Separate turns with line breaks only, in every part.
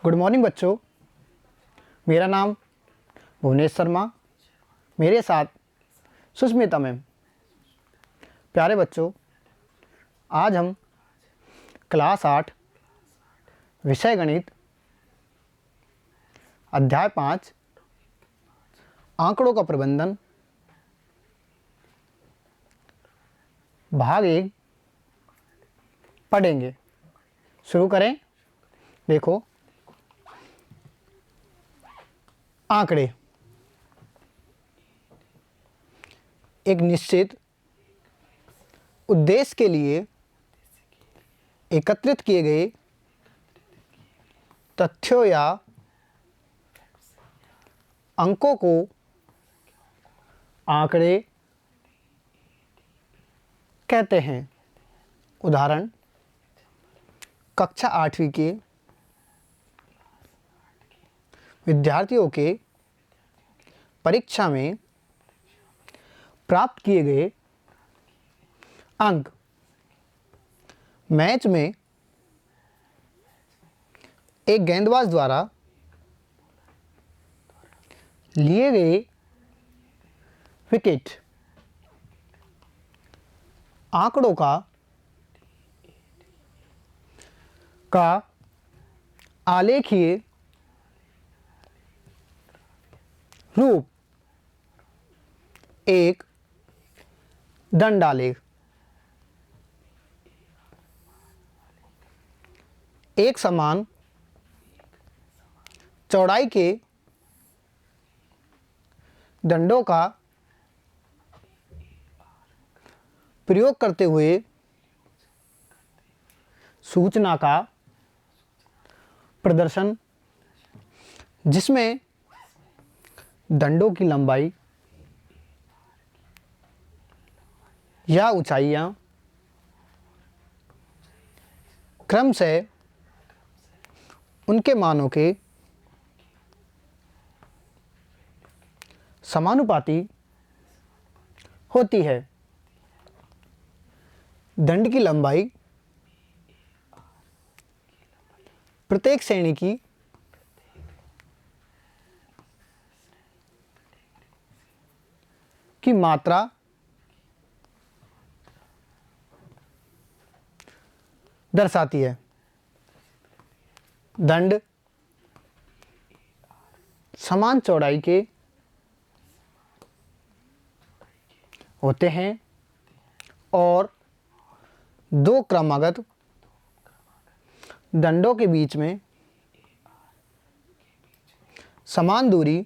Good morning बच्चों। मेरा नाम भुवनेश शर्मा, मेरे साथ सुष्मिता मैम। प्यारे बच्चों, आज हम क्लास 8 विषय गणित अध्याय 5 आंकड़ों का प्रबंधन भाग 1 पढ़ेंगे। शुरू करें। देखो, आंकड़े एक निश्चित उद्देश्य के लिए एकत्रित किए गए तथ्यों या अंकों को आंकड़े कहते हैं। उदाहरण, कक्षा 8वीं के विद्यार्थियों के परीक्षा में प्राप्त किए गए अंक। मैच में एक गेंदबाज द्वारा लिए गए विकेट। आंकड़ों का आलेखीय रूप एक दंडालेख। एक समान चौड़ाई के दंडों का प्रयोग करते हुए सूचना का प्रदर्शन, जिसमें दंडों की लंबाई या ऊंचाइयां क्रम से उनके मानों के समानुपाती होती है। दंड की लंबाई प्रत्येक श्रेणी की मात्रा दर्शाती है। दंड समान चौड़ाई के होते हैं और दो क्रमागत दंडों के बीच में समान दूरी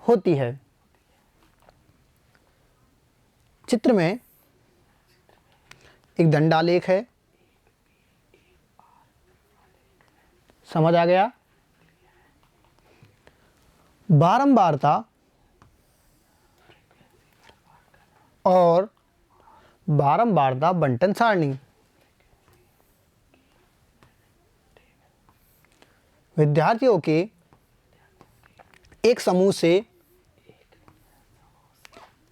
होती है। चित्र में एक दंडालेख है। समझ आ गया? बारंबारता और बारंबारता बंटन सारणी। विद्यार्थियों के एक समूह से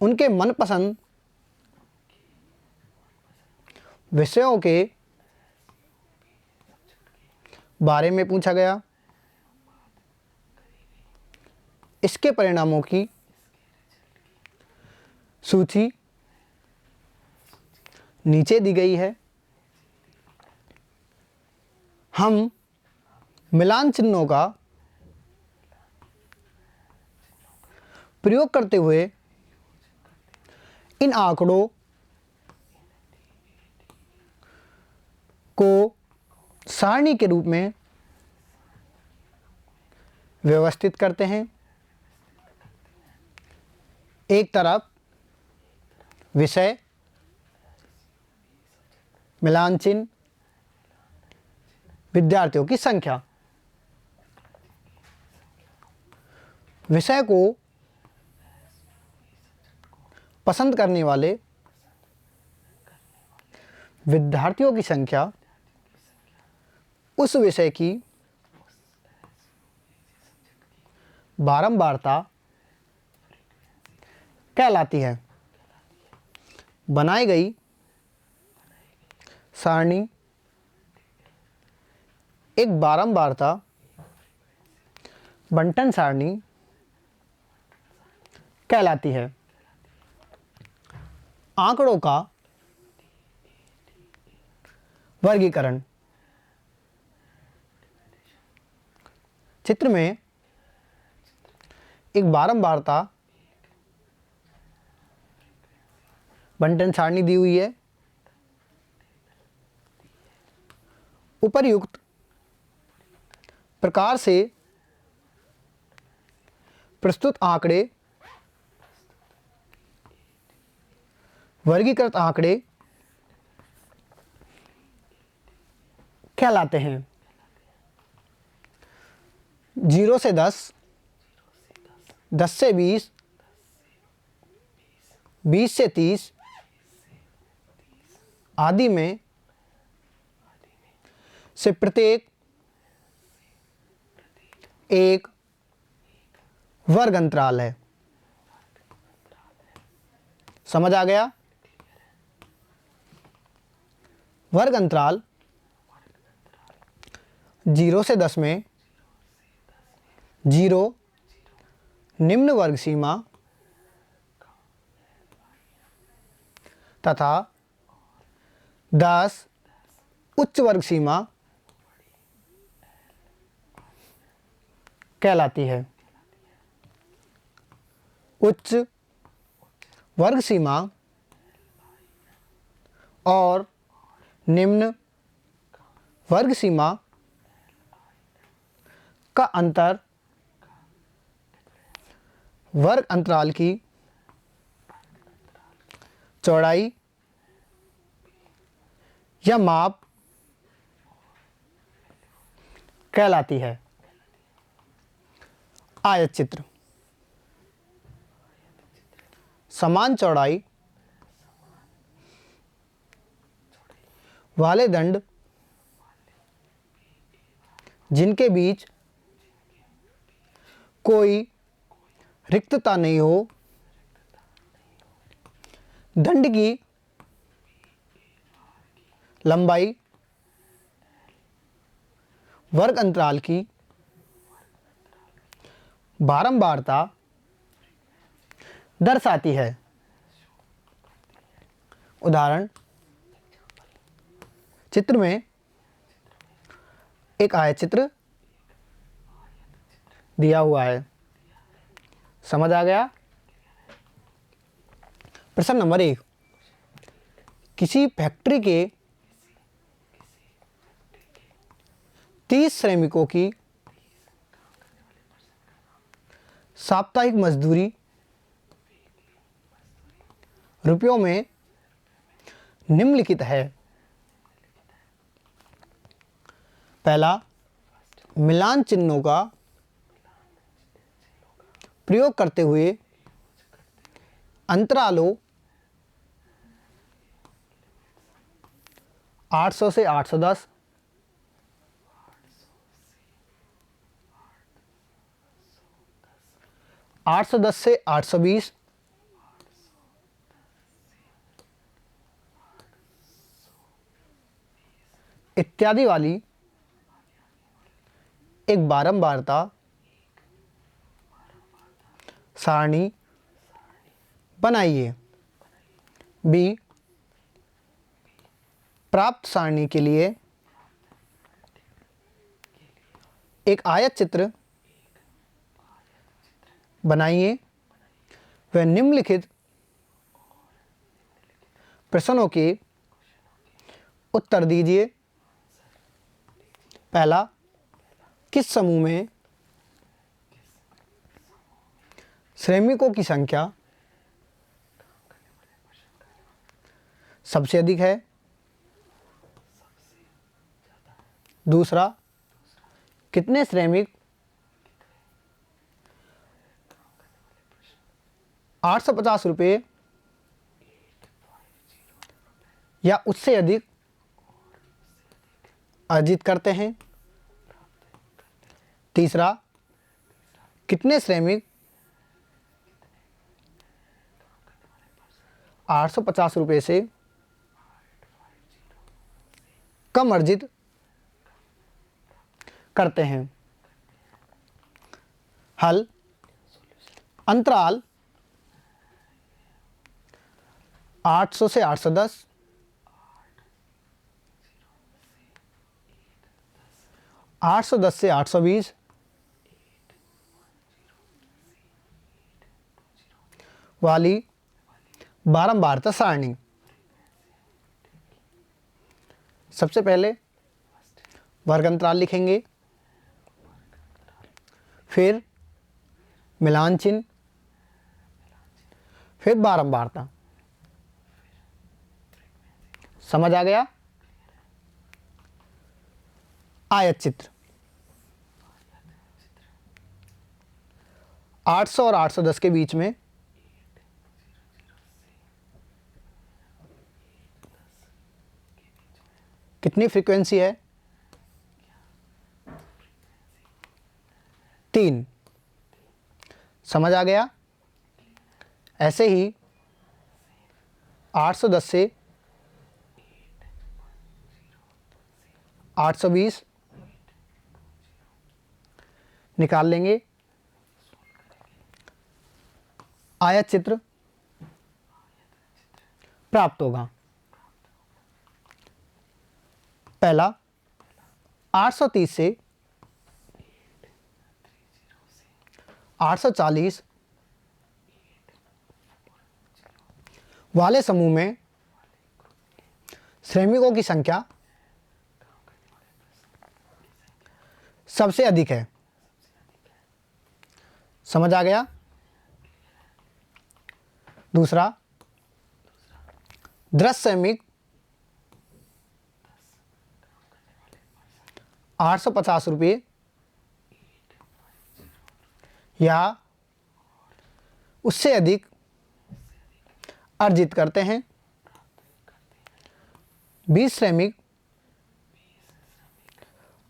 उनके मनपसंद विषयों के बारे में पूछा गया। इसके परिणामों की सूची नीचे दी गई है। हम मिलान चिन्हों का प्रयोग करते हुए इन आंकड़ों को सारणी के रूप में व्यवस्थित करते हैं। एक तरफ विषय, मिलान चिन्ह, विद्यार्थियों की संख्या। विषय को पसंद करने वाले विद्यार्थियों की संख्या उस विषय की बारंबारता कहलाती है। बनाई गई सारणी एक बारंबारता बंटन सारणी कहलाती है। आंकड़ों का वर्गीकरण। चित्र में एक बारंबारता बंटन सारणी दी हुई है। उपर्युक्त प्रकार से प्रस्तुत आंकड़े वर्गीकृत आंकड़े कहलाते हैं। 0 से 10, 10 से 20, 20 से 30 आदि में से प्रत्येक एक वर्ग अंतराल है। समझ आ गया? वर्ग अंतराल 0 से 10 में 0 निम्न वर्ग सीमा तथा 10 उच्च वर्ग सीमा कहलाती है। उच्च वर्ग सीमा और निम्न वर्ग सीमा का अंतर वर्ग अंतराल की चौड़ाई या माप कहलाती है। आयत चित्र। समान चौड़ाई वाले दंड जिनके बीच कोई रिक्तता नहीं हो, दंड की लंबाई वर्ग अंतराल की बारंबारता दर्शाती है। उदाहरण, चित्र में एक आयत चित्र दिया हुआ है। समझ आ गया? प्रश्न नंबर 1, किसी फैक्ट्री के 30 श्रमिकों की साप्ताहिक मजदूरी रुपयों में निम्नलिखित है। पहला, मिलान चिन्हों का प्रयोग करते हुए अंतरालों 800 से 810, 810 से 820, इत्यादि वाली एक बारंबारता सारणी बनाइए। बी, प्राप्त सारणी के लिए एक आयत चित्र बनाइए व निम्नलिखित प्रश्नों के उत्तर दीजिए। पहला, किस समूह में श्रमिकों की संख्या सबसे अधिक है? दूसरा, कितने श्रमिक 850 रुपये या उससे अधिक अर्जित करते हैं? तीसरा, कितने श्रमिक 850 रुपये से कम अर्जित करते हैं। हल अंतराल 800 से 810, 810 से 820, वाली बारंबारता सारणी। सबसे पहले वर्ग अंतराल लिखेंगे, फिर मिलान चिन्ह, फिर बारंबारता। समझ आ गया? आयत चित्र 800 और 810 के बीच में कितनी फ्रीक्वेंसी है? 3। समझ आ गया? ऐसे ही 810 से 820 निकाल लेंगे। आयत चित्र प्राप्त होगा। पहला 830 से 840 वाले समूह में श्रमिकों की संख्या सबसे अधिक है। समझ आ गया? दूसरा, 10 श्रमिक 850 रुपये या उससे अधिक अर्जित करते हैं। 20 श्रमिक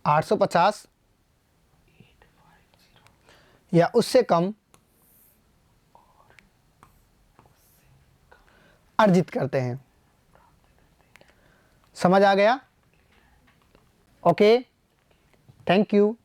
850 या उससे कम अर्जित करते हैं। समझ आ गया? Okay, thank you.